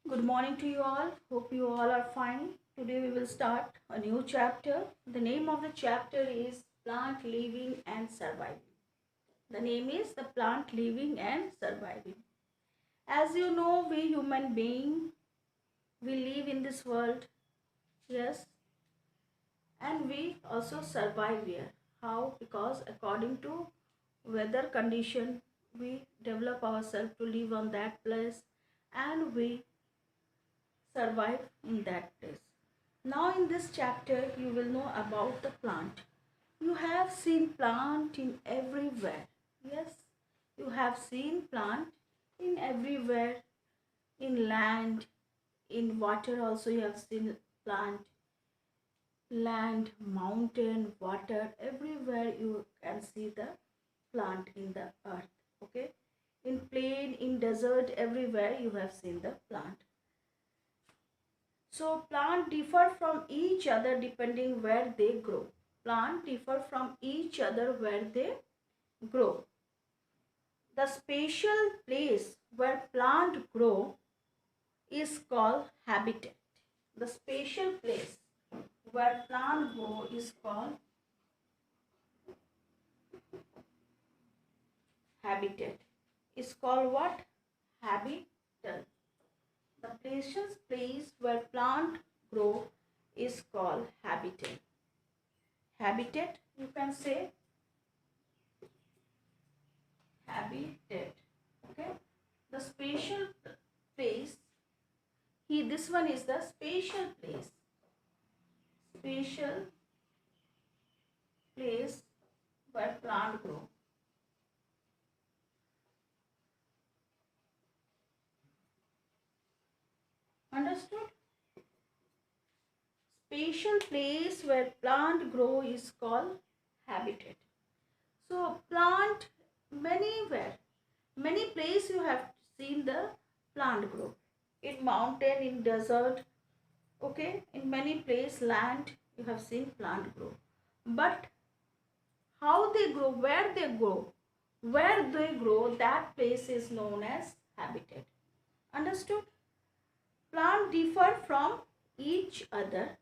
Good morning to you all. Hope you all are fine. Today we will start a new chapter. The name of the chapter is Plant Living and Surviving. The name is the Plant Living and Surviving. As you know, we human beings, we live in this world, yes, and we also survive here. How? Because according to weather condition, we develop ourselves to live on that place and we survive in that place. Now in this chapter you will know about the plant. You have seen plant in everywhere. Yes, you have seen plant in everywhere, in land, in water also you have seen plant. Land, mountain, water, everywhere you can see the plant in the earth. Okay, in plain, in desert, everywhere you have seen the plant. So plant differ from each other depending where they grow. Plant differ from each other where they grow. The spatial place where plant grow is called habitat. The spatial place where plant grow is called habitat. Is called what? Habitat. The place where plant grow is called habitat. Habitat, you can say habitat. Okay, the spatial place, this one is the spatial place. Spatial place where plant grow. Understood? Spatial place where plant grow is called habitat. So plant many place you have seen the plant grow. In mountain, in desert, okay, in many place land you have seen plant grow. But how they grow, where they grow, that place is known as habitat. Understood? Plant differ from each other.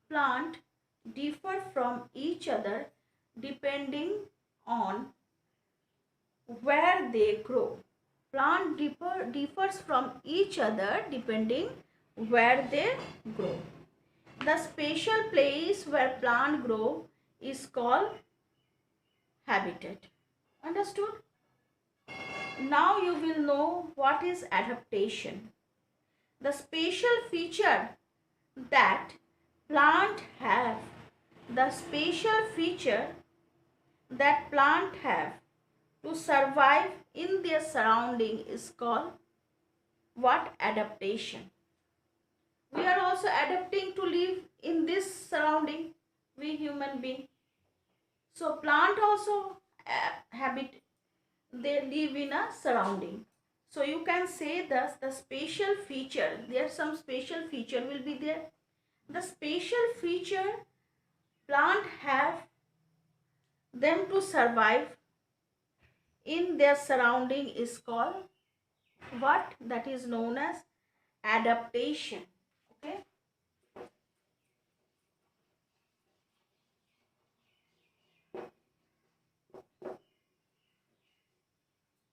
Plant differ from each other depending on where they grow. Plant differs from each other depending where they grow. The spatial place where plant grow is called habitat. Understood? Now you will know what is adaptation. The spatial feature that plant have, the spatial feature that plant have to survive in their surrounding is called what? Adaptation. We are also adapting to live in this surrounding, we human being. So plant also they live in a surrounding. So you can say thus the spatial feature, there some spatial feature will be there. The spatial feature plant have them to survive in their surrounding is called what? That is known as adaptation. Okay.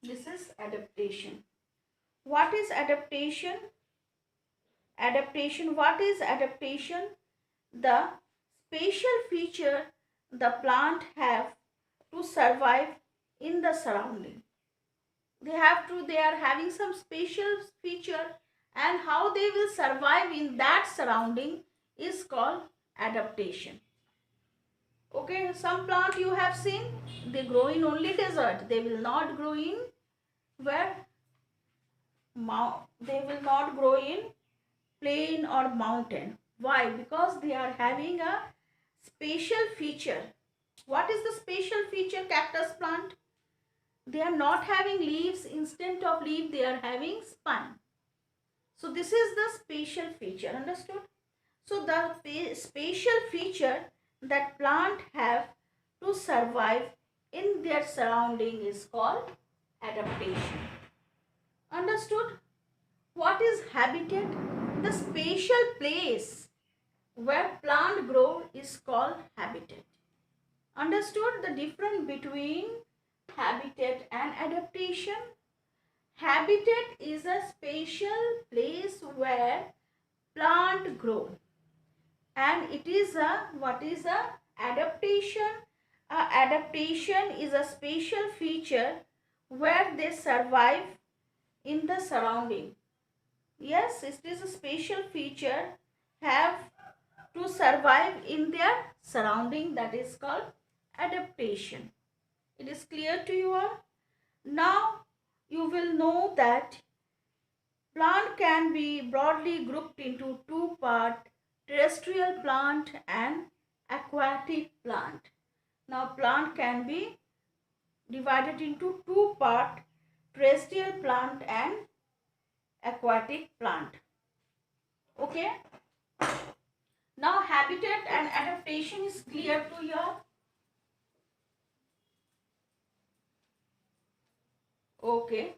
This is adaptation. What is adaptation? Adaptation. What is adaptation? The spatial feature the plant have to survive in the surrounding. They are having some spatial feature, and how they will survive in that surrounding is called adaptation. Okay, some plant you have seen, they grow in only desert. They will not grow in where? They will not grow in plain or mountain. Why? Because they are having a spatial feature. What is the spatial feature cactus plant? They are not having leaves. Instead of leaf, they are having spine. So this is the spatial feature. Understood? So the spatial feature that plant have to survive in their surrounding is called adaptation. Understood? What is habitat? The spatial place where plant grow is called habitat. Understood the difference between habitat and adaptation? Habitat is a spatial place where plant grow, and it is a what is a adaptation? Adaptation is a spatial feature where they survive in the surrounding. Yes, it is a spatial feature have to survive in their surrounding, that is called adaptation. It is clear to you all? Now you will know that plant can be broadly grouped into two parts, terrestrial plant and aquatic plant. Now plant can be divided into two parts, terrestrial plant and aquatic plant. Okay? Now habitat and adaptation is clear to you. Okay.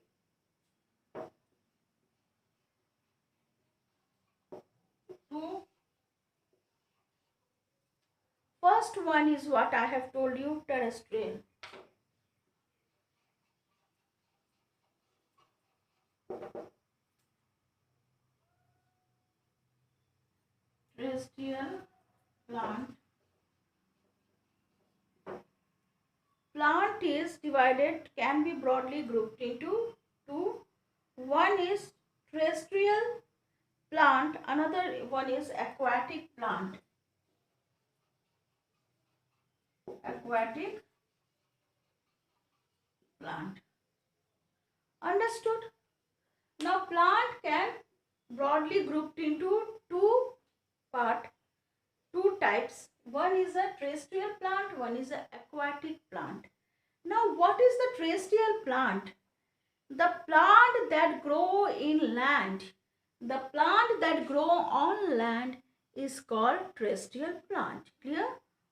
So first one is what I have told you, terrestrial. Terrestrial plant. Plant is divided, can be broadly grouped into two. One is terrestrial plant, another one is aquatic plant. Aquatic plant. Understood? Now plant can broadly grouped into two part, two types. One is a terrestrial plant, one is an aquatic plant. Now what is the terrestrial plant? The plant that grow in land. The plant that grow on land is called terrestrial plant. Clear?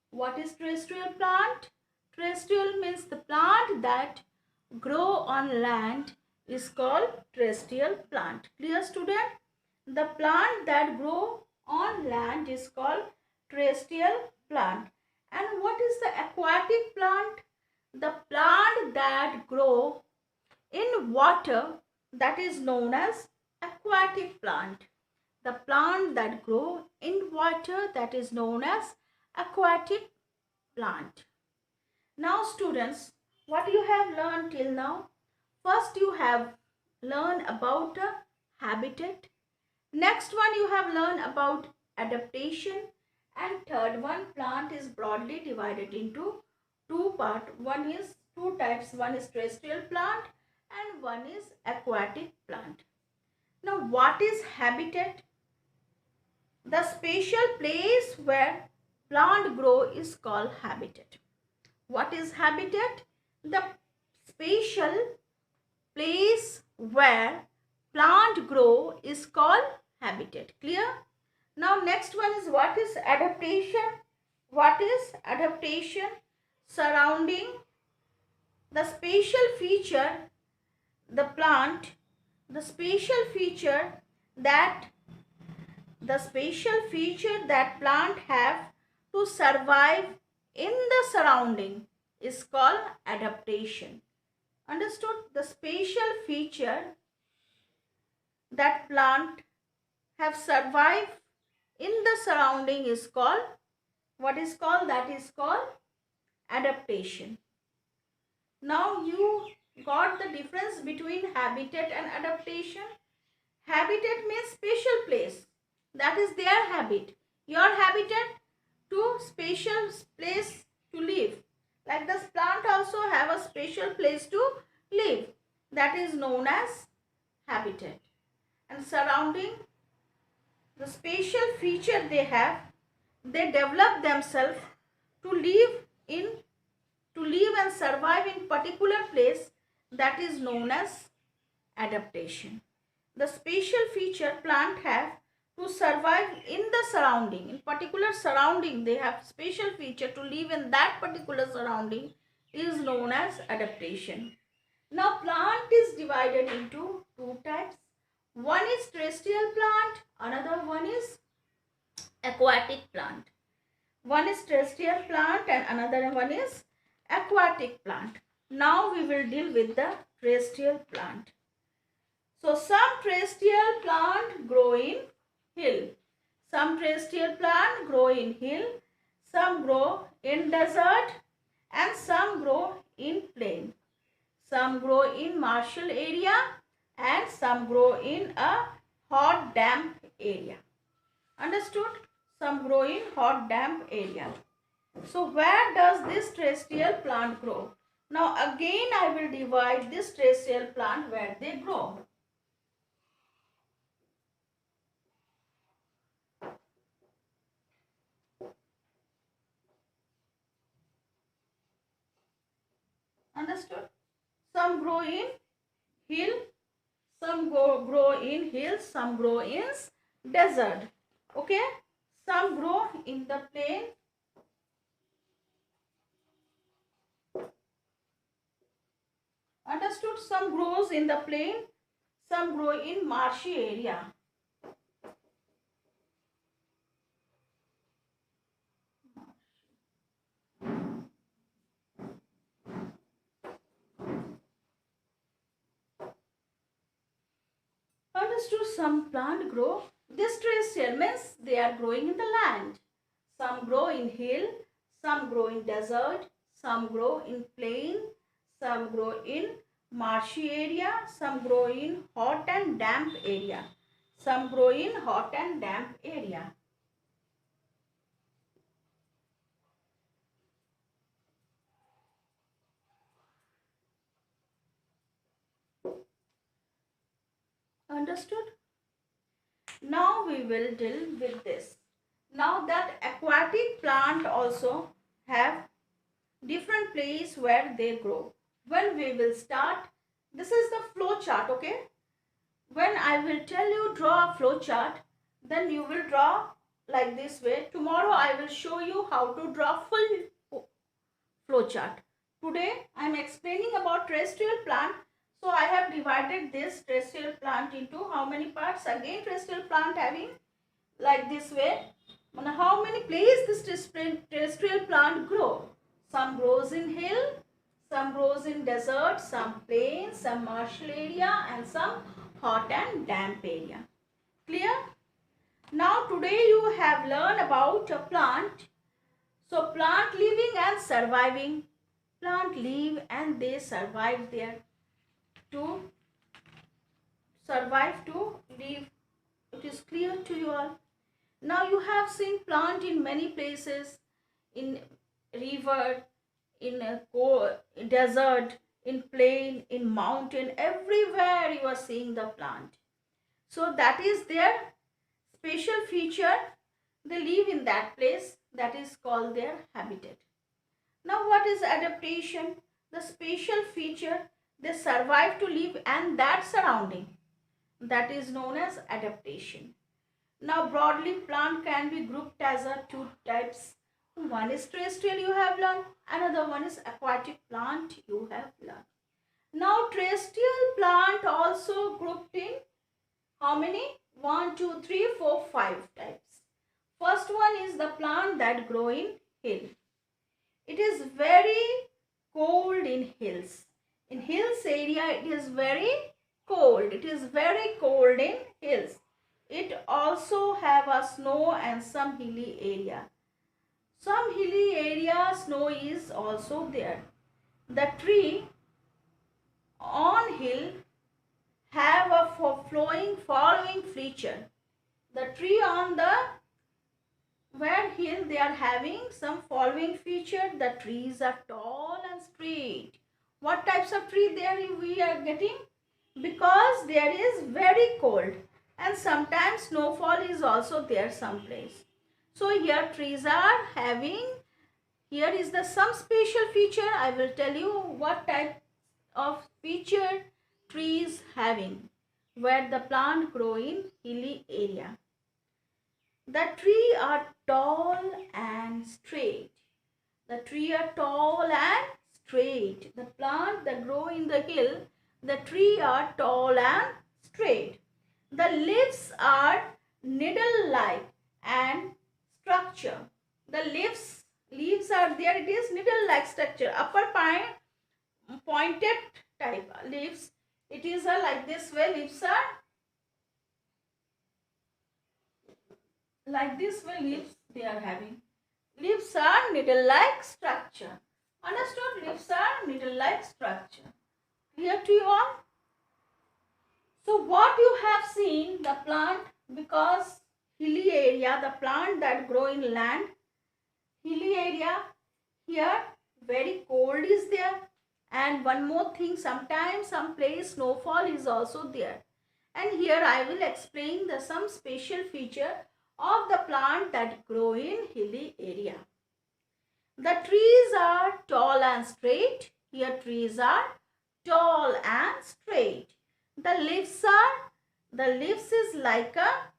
What is terrestrial plant? Terrestrial means the plant that grow on land is called terrestrial plant. Clear, student? The plant that grow on land is called terrestrial plant. And what is the aquatic plant? The plant that grow in water, that is known as aquatic plant. The plant that grow in water, that is known as aquatic plant. Now students, what you have learned till now? First you have learned about habitat. Next one you have learned about adaptation. And third one, plant is broadly divided into two parts. One is two types. One is terrestrial plant and one is aquatic plant. Now what is habitat? The spatial place where plant grow is called habitat. What is habitat? The spatial place where plant grow is called habitat. Clear? Now next one is what is adaptation? What is adaptation? Surrounding the spatial feature, the plant, the spatial feature that plant have to survive in the surrounding is called adaptation. Understood? The spatial feature that plant have survived in the surrounding is called, what is called? That is called adaptation. Now you got the difference between habitat and adaptation. Habitat means spatial place, that is their habit. Your habitat to spatial place to live. Like this plant also have a spatial place to live, that is known as habitat. And surrounding, the spatial feature they have, they develop themselves to live and survive in particular place, that is known as adaptation. The spatial feature plant have to survive in the surrounding, in particular surrounding, they have spatial feature to live in that particular surrounding, is known as adaptation. Now plant is divided into two types. One is terrestrial plant, another one is aquatic plant. One is terrestrial plant and another one is aquatic plant. Now we will deal with the terrestrial plant. So some terrestrial plant grow in hill. Some terrestrial plant grow in hill, some grow in desert and some grow in plain. Some grow in marshal area and some grow in a hot damp area. Understood? Some grow in hot damp area. So where does this terrestrial plant grow? Now again I will divide this terrestrial plant where they grow. Understood? Some grow in hill, some grow in hills, some grow in desert. Okay? Some grow in the plain. Understood? Some grows in the plain, some grow in marshy area. Understood? Some plant grow. This terrestrial means they are growing in the land. Some grow in hill, some grow in desert, some grow in plain, some grow in marshy area, some grow in hot and damp area. Some grow in hot and damp area. Understood? Now we will deal with this. Now that aquatic plant also have different place where they grow. When we will start, this is the flow chart, okay? When I will tell you draw a flow chart, then you will draw like this way. Tomorrow I will show you how to draw full flow chart. Today I am explaining about terrestrial plant. So I have divided this terrestrial plant into how many parts? Again terrestrial plant having like this way. How many places this terrestrial plant grow? Some grows in hill, some grows in desert, some plain, some marshal area and some hot and damp area. Clear? Now today you have learned about a plant. So plant living and surviving. Plant live and they survive there to survive to live. It is clear to you all. Now you have seen plant in many places, in river, in a desert, in plain, in mountain, everywhere you are seeing the plant. So that is their special feature. They live in that place, that is called their habitat. Now what is adaptation? The special feature, they survive to live and that surrounding. That is known as adaptation. Now broadly plant can be grouped as a two types. One is terrestrial you have learned, another one is aquatic plant you have learned. Now terrestrial plant also grouped in how many? 1, 2, 3, 4, 5 types. First one is the plant that grow in hill. It is very cold in hills. In hills area it is very cold. It is very cold in hills. It also have a snow and some hilly area. Some hilly area snow is also there. The tree on hill have a following feature. The tree on the where hill they are having some following feature. The trees are tall and straight. What types of tree there we are getting? Because there is very cold and sometimes snowfall is also there someplace. So here trees are having, here is the some special feature. I will tell you what type of feature trees having where the plant grow in hilly area. The tree are tall and straight. The tree are tall and straight. The plant that grow in the hill, the tree are tall and straight. The leaves are needle-like and structure. The leaves are there. It is needle-like structure. Upper pointed type leaves. It is like this way. Leaves are like this way. Leaves they are having. Leaves are needle-like structure. Understood? Leaves are needle-like structure. Clear to you all? So what you have seen the plant, because hilly area, the plant that grow in land, hilly area, here very cold is there, and one more thing, sometimes some place snowfall is also there. And here I will explain some special feature of the plant that grow in hilly area. The trees are tall and straight. Here trees are tall and straight. The leaves is like a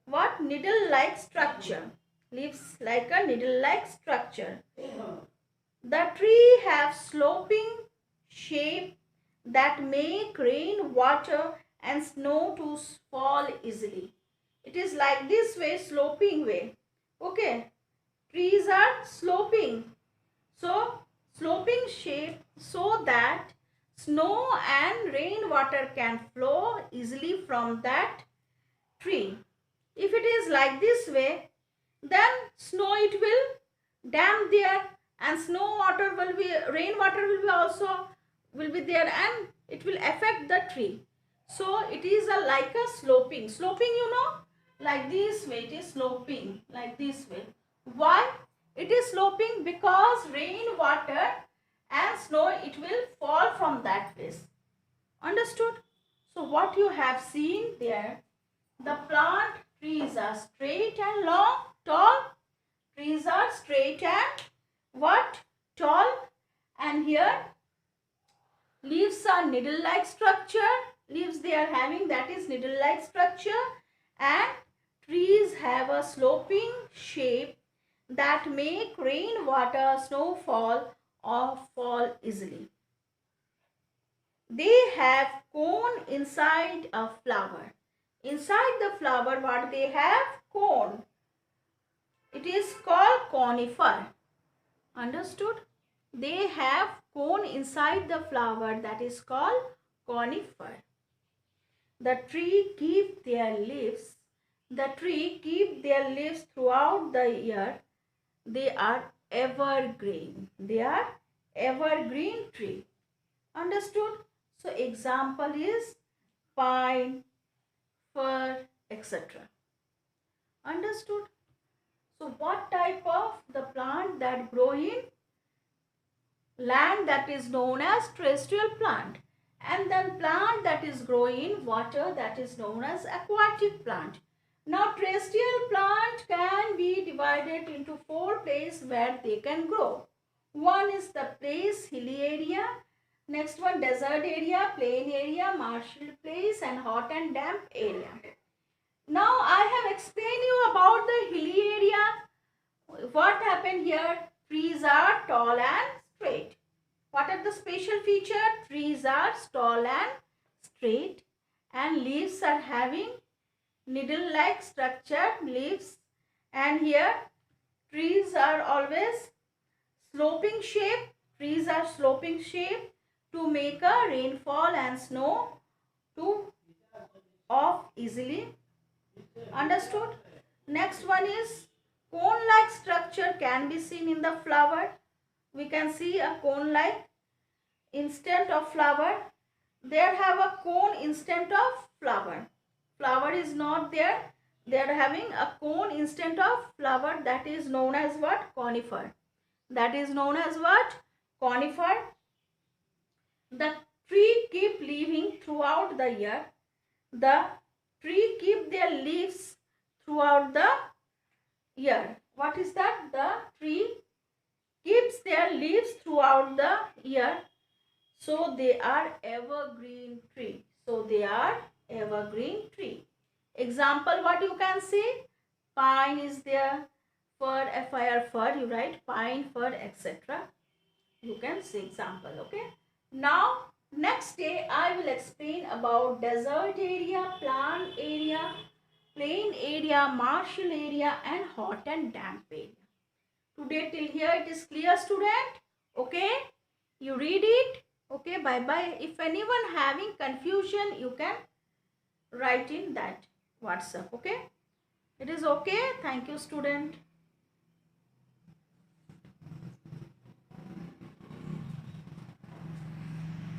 what? Needle-like structure. Leaves like a needle-like structure. The tree have sloping shape that make rain, water and snow to fall easily. It is like this way, sloping way. Okay. Trees are sloping. So, sloping shape so that snow and rainwater can flow easily from that tree. If it is like this way, then snow it will dam there, and rainwater will be also will be there, and it will affect the tree. So it is like a sloping, like this way. It is sloping like this way. Why it is sloping? Because rainwater and snow it will fall from that place. Understood? So what you have seen there, the plant trees are straight and long, tall. Trees are straight and what? Tall. And here leaves are needle-like structure. Leaves they are having, that is needle-like structure. And trees have a sloping shape that make rainwater, snowfall or fall easily. They have cone inside a flower. Inside the flower, what they have? Cone. It is called conifer. Understood? They have cone inside the flower, that is called conifer. The tree keep their leaves. The tree keep their leaves throughout the year. They are evergreen. They are evergreen tree. Understood? So example is pine, fir, etc. Understood? So what type of the plant that grow in land, that is known as terrestrial plant, and then plant that is grow in water, that is known as aquatic plant. Now terrestrial plant can be divided into 4 places where they can grow. One is the place, hilly area. Next one, desert area, plain area, marshland place and hot and damp area. Now I have explained you about the hilly area. What happened here? Trees are tall and straight. What are the special feature? Trees are tall and straight, and leaves are having needle-like structured leaves. And here trees are always sloping shape. Trees are sloping shape to make a rainfall and snow to off easily. Understood? Next one is cone-like structure can be seen in the flower. We can see a cone-like instead of flower. They have a cone instead of flower. Flower is not there. They are having a cone instead of flower. That is known as what? Conifer. That is known as what? Conifer. The tree keep leaving throughout the year. The tree keep their leaves throughout the year. What is that? The tree keeps their leaves throughout the year. So they are evergreen tree. So they are evergreen tree. Example, what you can see? Pine is there. Fir, fir, you write pine, fir, etc. You can see example. Okay. Now Next day I will explain about desert area, plant area, plain area, martial area and hot and damp area. Today till here it is clear, student? Okay, you read it. Okay, bye bye. If anyone having confusion, you can write in that WhatsApp. Okay, it is okay. Thank you, student.